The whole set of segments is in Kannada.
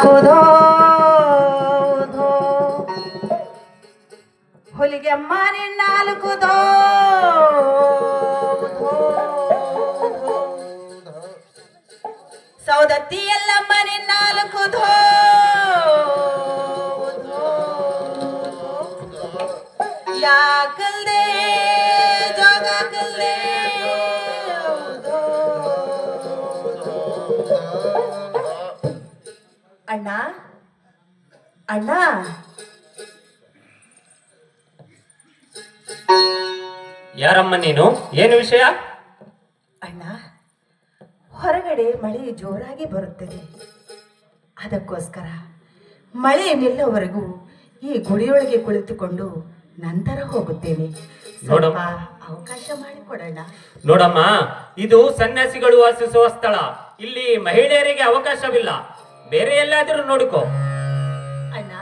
ಧೋ ಧೋ ಹುಲಿಗೆ ಅಮ್ಮನಿ ನಾಲ್ಕು ಧೋ ಧೋ ಧೋ ಸೌದತ್ತಿ ಎಲ್ಲ ಮನೆ ನಾಲ್ಕು ಧೋ ಧೋ ಯಾಕಲ್ದೆ ಜೋಗಾಕಲ್ದೆ ಧೋ ಅಣ್ಣ ಅಣ್ಣ ಯಾರಮ್ಮ ನೀನು? ಏನು ವಿಷಯ? ಅಣ್ಣ, ಹೊರಗಡೆ ಮಳೆ ಜೋರಾಗಿ ಬರುತ್ತದೆ. ಅದಕ್ಕೋಸ್ಕರ ಮಳೆ ನಿಲ್ಲುವವರೆಗೂ ಈ ಗುಡಿಯೊಳಗೆ ಕುಳಿತುಕೊಂಡು ನಂತರ ಹೋಗುತ್ತೇನೆ. ಸ್ವಲ್ಪ ಅವಕಾಶ ಮಾಡಿಕೊಡೋಣ. ನೋಡಮ್ಮ, ಇದು ಸನ್ಯಾಸಿಗಳು ವಾಸಿಸುವ ಸ್ಥಳ. ಇಲ್ಲಿ ಮಹಿಳೆಯರಿಗೆ ಅವಕಾಶವಿಲ್ಲ. ಬೇರೆ ಎಲ್ಲಾದರೂ ನೋಡಿಕೋ. ಅಣ್ಣ,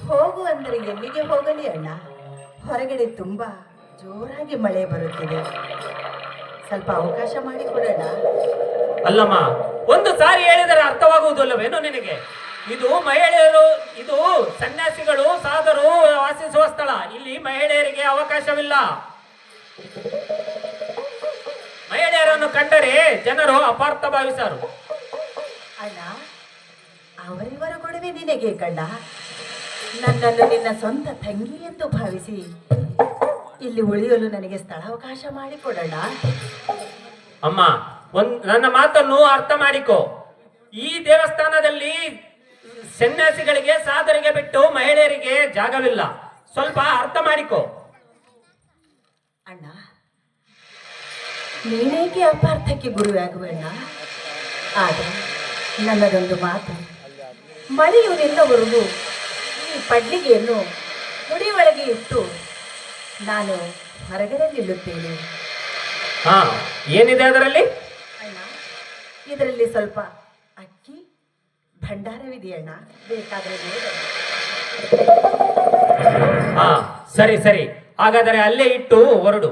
ಹೋಗು ಅಂದ್ರೆ ಎಲ್ಲಿಗೆ ಹೋಗಲಿ ಅಣ್ಣ? ಹೊರಗಡೆ ತುಂಬಾ ಜೋರಾಗಿ ಮಳೆ ಬರುತ್ತಿದೆ. ಸ್ವಲ್ಪ ಅವಕಾಶ ಮಾಡಿಕೊಡೋಣ. ಅಲ್ಲಮ್ಮ, ಒಂದು ಸಾರಿ ಹೇಳಿದರೆ ಅರ್ಥವಾಗುವುದಿಲ್ಲವೇನೋ ನಿನಗೆ? ಇದು ಮಹಿಳೆಯರು, ಇದು ಸನ್ಯಾಸಿಗಳು ಸಾಧರು ವಾಸಿಸುವ ಸ್ಥಳ. ಇಲ್ಲಿ ಮಹಿಳೆಯರಿಗೆ ಅವಕಾಶವಿಲ್ಲ. ಮಹಿಳೆಯರನ್ನು ಕಂಡರೆ ಜನರು ಅಪಾರ್ಥ ಭಾವಿಸರು. ಅಣ್ಣ, ಅವರಿವರ ಕೊಡುವೆ ನಿನಗೆ ಕಣ್ಣ. ನನ್ನನ್ನು ನಿನ್ನ ಸ್ವಂತ ತಂಗಿ ಎಂದು ಭಾವಿಸಿ ಇಲ್ಲಿ ಉಳಿಯಲು ನನಗೆ ಸ್ಥಳಾವಕಾಶ ಮಾಡಿಕೊಡೋಣ. ಅಮ್ಮ, ನನ್ನ ಮಾತನ್ನು ಅರ್ಥ ಮಾಡಿಕೋ. ಈ ದೇವಸ್ಥಾನದಲ್ಲಿ ಸನ್ಯಾಸಿಗಳಿಗೆ ಸಾಧರಿಗೆ ಬಿಟ್ಟು ಮಹಿಳೆಯರಿಗೆ ಜಾಗವಿಲ್ಲ. ಸ್ವಲ್ಪ ಅರ್ಥ ಮಾಡಿಕೋ. ಅಣ್ಣ, ನೀನೇಕೆ ಅಪಾರ್ಥಕ್ಕೆ ಗುರುವಾಗುವಣ್ಣ? ಆದರೆ ನನ್ನದೊಂದು ಮಾತು. ಮಳೆಯು ನಿಲ್ಲವರೆಗೂ ಈ ಪಡ್ಲಿಗೆಯನ್ನು ಮುಡಿಯೊಳಗೆ ಇಟ್ಟು ನಾನು ಹೊರಗಡೆ ನಿಲ್ಲುತ್ತೇನೆ. ಹಾ, ಏನಿದೆ ಅದರಲ್ಲಿ? ಅಣ್ಣ, ಇದರಲ್ಲಿ ಸ್ವಲ್ಪ ಅಕ್ಕಿ ಭಂಡಾರವಿದೆಯಣ್ಣ, ಬೇಕಾದರೆ ಹಾ, ಸರಿ ಸರಿ. ಹಾಗಾದರೆ ಅಲ್ಲೇ ಇಟ್ಟು ಹೊರಡು.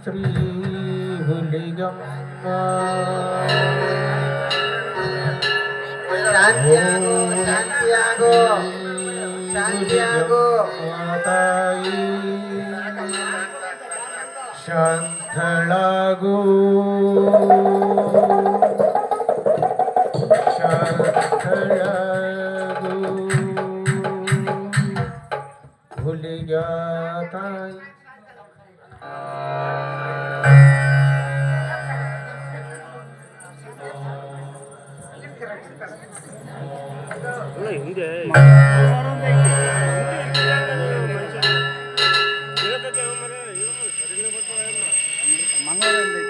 ಶ್ರೀ ಹುಲಿಗಮ್ಮ ಶಾಂತಿಯಾಗೋ ಶಾಂತಿಯಾಗೋ ತಾಯಿ ಶಾಂತಳಾಗು ಶಾಂತಳಾಗು ಹುಲಿಗಾತಾಯಿ ಹಿಂದೆ ಮಂಗಳವಾರ